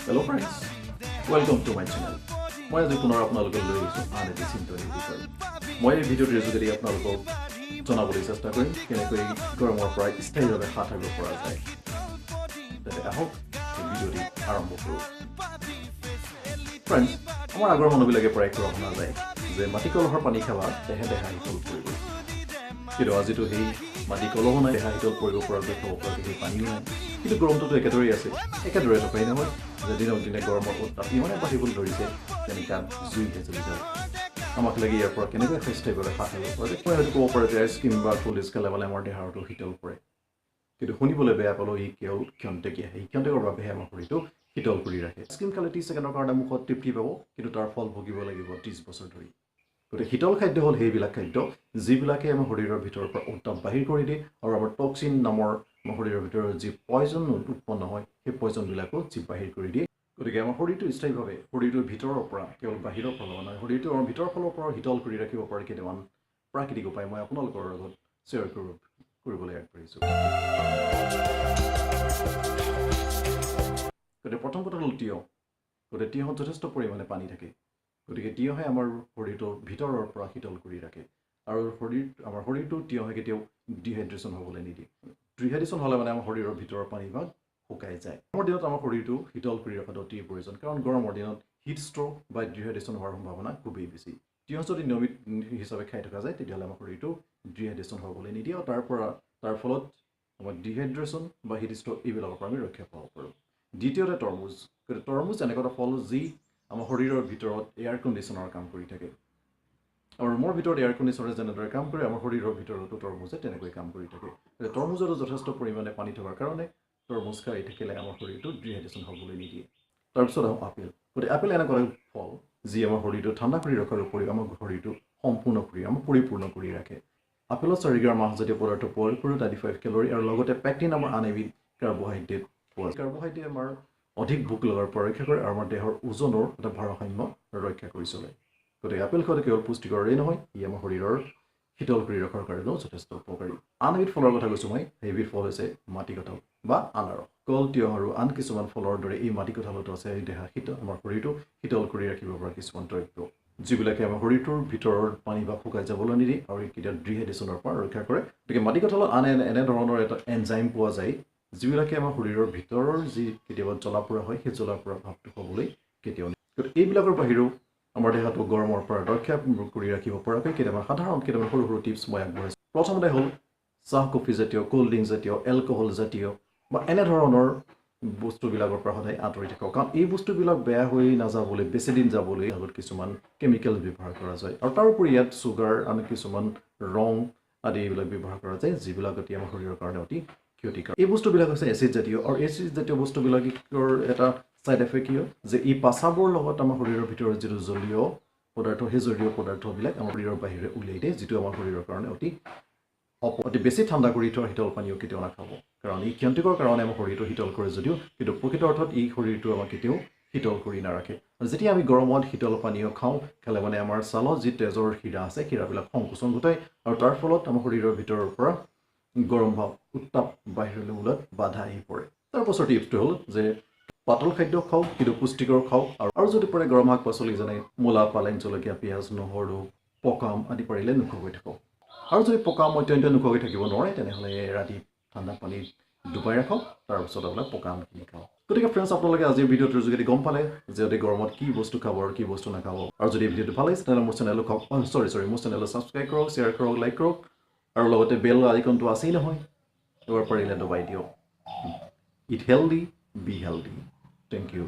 Hello friends, welcome to my channel. মই আজি পুনৰ আপোনালোকক লৈ আহিছোঁ আন এটি চিন্তনীয় বিষয়। মই এই ভিডিঅ'টোৰ যোগেদি আপোনালোকক জনাবলৈ চেষ্টা কৰিম কেনেকৈ গৰমৰ পৰা স্থায়ীভাৱে হাত সাৰিব পৰা যায়। তেন্তে আহক এই ভিডিঅ'টি আৰম্ভ কৰোঁ। ফ্ৰেণ্ডছ, আমাৰ আগৰ মানুহবিলাকে প্ৰায় কোৱা শুনা যায় যে মাটি কলহৰ পানী খাবা দেহে শীতল পৰিব। কিন্তু আজিতো সেই মাটি কলহ নাই, দেহা শীতল পৰিব পৰাকৈ খাব পৰাকৈ সেই পানীও নাই। কিন্তু গৰমটোতো একেদৰেই আছে, একেদৰে থকাই নহয় যে দিনক দিনে গৰমৰ উত্তাপ ইমানে বাঢ়িবলৈ ধৰিছে যেনে গাত জুইহে জ্বলি যায়। আমাক লাগে ইয়াৰ পৰা কেনেকৈ স্থায়ীভাৱে হাত সাৰিব পৰা যায়। মই হয়তো ক'ব পাৰোঁ যে আইচক্ৰীম বা কল্ড খালে মানে আমাৰ দেহাটো শীতল পৰে, কিন্তু শুনিবলৈ বেয়া পালেও ই কেৱল ক্ষন্তেকীয়া। সেই ক্ষন্তেকৰ বাবেহে আমাৰ শৰীৰটো শীতল কৰি ৰাখে। আইচক্ৰীম খালে 30 ছেকেণ্ডৰ কাৰণে মুখত তৃপ্তি পাব, কিন্তু তাৰ ফল ভুগিব লাগিব 30 বছৰ ধৰি। গতিকে শীতল খাদ্য হ'ল সেইবিলাক খাদ্য যিবিলাকে আমাৰ শৰীৰৰ ভিতৰৰ পৰা উত্তাপ বাহিৰ কৰি দিয়ে আৰু আমাৰ টক্সিন নামৰ আমাৰ শৰীৰৰ ভিতৰত যি পয়জন উৎপন্ন হয় সেই পয়জনবিলাকো যি বাহিৰ কৰি দিয়ে। গতিকে আমাৰ শৰীৰটো স্থায়ীভাৱে শৰীৰটোৰ ভিতৰৰ পৰা কেৱল বাহিৰৰ ফালৰ নহয়, শৰীৰটো আমাৰ ভিতৰৰ ফালৰ পৰা শীতল কৰি ৰাখিব পাৰে কেইটামান প্ৰাকৃতিক উপায় মই আপোনালোকৰ লগত শ্বেয়াৰ কৰিবলৈ আগবাঢ়িছোঁ। গতিকে প্ৰথম কথা হ'ল তিয়ঁহ। গতিকে তিয়ঁহত যথেষ্ট পৰিমাণে পানী থাকে। গতিকে তিয়ঁহে আমাৰ শৰীৰটো ভিতৰৰ পৰা শীতল কৰি ৰাখে আৰু আমাৰ শৰীৰটো তিয়ঁহে কেতিয়াও ডিহাইড্ৰেশ্যন হ'বলৈ নিদিয়ে। ডিহাইড্ৰেশ্যন হ'লে মানে আমাৰ শৰীৰৰ ভিতৰৰ পানীভাগ শুকাই যায়। গৰমৰ দিনত আমাৰ শৰীৰটো শীতল কৰি ৰখাটো অতি প্ৰয়োজন, কাৰণ গৰমৰ দিনত হিট ষ্ট্ৰ'ক বা ডিহাইড্ৰেশ্যন হোৱাৰ সম্ভাৱনা খুবেই বেছি। তিয়ঁহ যদি নিয়মিত হিচাপে খাই থকা যায় তেতিয়াহ'লে আমাৰ শৰীৰটো ডিহাইড্ৰেশ্যন হ'বলৈ নিদিয়ে আৰু তাৰ ফলত আমাৰ ডিহাইড্ৰেশ্যন বা হিট ষ্ট্ৰ'ক এইবিলাকৰ পৰা আমি ৰক্ষা পাব পাৰোঁ। দ্বিতীয়তে তৰমুজ। গতিকে তৰমুজ এনেকুৱা এটা ফল যি আমাৰ শৰীৰৰ ভিতৰত এয়াৰ কণ্ডিশ্যনৰ কাম কৰি থাকে। আৰু ৰুমৰ ভিতৰত এয়াৰ কণ্ডিশ্যনাৰে যেনেদৰে কাম কৰে আমাৰ শৰীৰৰ ভিতৰতো তৰমুজে তেনেকৈ কাম কৰি থাকে। তৰমুজতো যথেষ্ট পৰিমাণে পানী থকাৰ কাৰণে তৰমুজ খাই থাকিলে আমাৰ শৰীৰটো ডিহাইড্ৰেশ্যন হ'বলৈ নিদিয়ে। তাৰপিছত আহোঁ আপেল। গতিকে আপেল এনেকুৱা এটা ফল যি আমাৰ শৰীৰটো ঠাণ্ডা কৰি ৰখাৰ উপৰিও আমাৰ শৰীৰটো সম্পূৰ্ণ কৰি আমাক পৰিপূৰ্ণ কৰি ৰাখে। আপেলত 4 গ্ৰাম মাহজাতীয় পদাৰ্থ পোৱাৰ উপৰিও 95 কেলৰি আৰু লগতে পেক্টিন আমাৰ আন এবিধ কাৰ্বহাইড্ৰেট পোৱা যায়। কাৰ্বহাইড্ৰেট আমাৰ অধিক ভোক লগাৰ পৰা ৰক্ষা কৰে আৰু আমাৰ দেহৰ ওজনৰ এটা ভাৰসাম্য ৰক্ষা কৰি চলে। গতিকে আপেল খোৱাটো কেৱল পুষ্টিকৰেই নহয়, ই আমাৰ শৰীৰৰ শীতল কৰি ৰখাৰ কাৰণেও যথেষ্ট উপকাৰী। আন এবিধ ফলৰ কথা কৈছোঁ মই, সেইবিধ ফল হৈছে মাটিকঁঠাল বা আনাৰস। কল, তিয়ঁহ আৰু আন কিছুমান ফলৰ দৰে এই মাটিকঁঠালতো আছে আমাৰ শৰীৰটো শীতল কৰি ৰাখিব পৰা কিছুমান দ্ৰব্য, যিবিলাকে আমাৰ শৰীৰটোৰ ভিতৰৰ পানীভাগ শুকাই যাবলৈ নিদিয়ে আৰু কেতিয়াও ডিহাইড্ৰেশ্যনৰ পৰা ৰক্ষা কৰে। গতিকে মাটিকঁঠালত আন এনেধৰণৰ এটা এনজাইম পোৱা যায় যিবিলাকে আমাৰ শৰীৰৰ ভিতৰৰ যি কেতিয়াবা জ্বলা-পোৰা হয় সেই জ্বলা-পোৰা ভাৱটো হ'বলৈ কেতিয়াও নিদিয়ে। গতিকে এইবিলাকৰ বাহিৰেও আমাৰ দেহাটো গৰমৰ পৰা ৰক্ষা কৰি ৰাখিব পৰাকৈ কেইটামান সৰু সৰু টিপছ মই আগবঢ়াইছোঁ। প্ৰথমতে হ'ল চাহ, কফি জাতীয়, ক'ল্ড ড্ৰিংক জাতীয়, এলকহল জাতীয় বা এনেধৰণৰ বস্তুবিলাকৰ পৰা সদায় আঁতৰি থাকক, কাৰণ এই বস্তুবিলাক বেয়া হৈ নাযাবলৈ বেছিদিন যাবলৈ আগত কিছুমান কেমিকেল ব্যৱহাৰ কৰা যায় আৰু তাৰোপৰি ইয়াত চুগাৰ আন কিছুমান ৰং আদি এইবিলাক ব্যৱহাৰ কৰা যায় যিবিলাক অতি আমাৰ শৰীৰৰ কাৰণে অতি ক্ষতিকাৰক। এই বস্তুবিলাক হৈছে এচিড জাতীয় আৰু এচিড জাতীয় বস্তুবিলাকৰ এটা ছাইড এফেক্ট কি হয় যে ই পাচাবৰ লগত আমাৰ শৰীৰৰ ভিতৰত যিটো জলীয় পদাৰ্থ সেই জলীয় পদাৰ্থবিলাক আমাৰ শৰীৰৰ বাহিৰে উলিয়াই দিয়ে, যিটো আমাৰ শৰীৰৰ কাৰণে অতি বেছি ঠাণ্ডা কৰি থোৱা শীতল পানীও কেতিয়াও নাখাব, কাৰণ ই ক্ষন্তিকৰ কাৰণে আমাৰ শৰীৰটো শীতল কৰে যদিও কিন্তু প্ৰকৃত অৰ্থত এই শৰীৰটো আমাক কেতিয়াও শীতল কৰি নাৰাখে। যেতিয়া আমি গৰমত শীতল পানীও খালে মানে আমাৰ ছালত যি তেজৰ শিৰা আছে শিৰাবিলাক সংকোচন ঘটায় আৰু তাৰ ফলত আমাৰ শৰীৰৰ ভিতৰৰ পৰা গৰম ভাৱ উত্তাপ বাহিৰলৈ ওলোৱাত বাধা আহি পৰে। তাৰপাছৰ টিপছটো হ'ল যে পাতল খাদ্য খাওক, কিন্তু পুষ্টিকৰ খাওক আৰু যদি পাৰে গৰম শাক পাচলি যেনে মূলা, পালেং, জলকীয়া, পিঁয়াজ, নহৰু, পকাম আদি পাৰিলে নোখোৱাকৈ থাকক। আৰু যদি পকাম অত্যন্ত নোখোৱাকৈ থাকিব নোৱাৰে তেনেহ'লে ৰাতি ঠাণ্ডা পানীত ডুবাই ৰাখক, তাৰপিছত আপোনাক পকামখিনি খাওক। গতিকে ফ্ৰেণ্ডছ, আপোনালোকে আজিৰ ভিডিঅ'টোৰ যোগেদি গম পালে যে অতি গৰমত কি বস্তু খাব আৰু কি বস্তু নাখাব। আৰু যদি ভিডিঅ'টো ভাল লাগিছে তেনেহ'লে মোৰ চেনেলক মোৰ চেনেলক ছাবস্ক্ৰাইব কৰক, শ্বেয়াৰ কৰক, লাইক কৰক আৰু লগতে বেল আইকনটো আছেই নহয়, এবাৰ পাৰিলে দবাই দিয়ক। Eat healthy, be healthy. Thank you.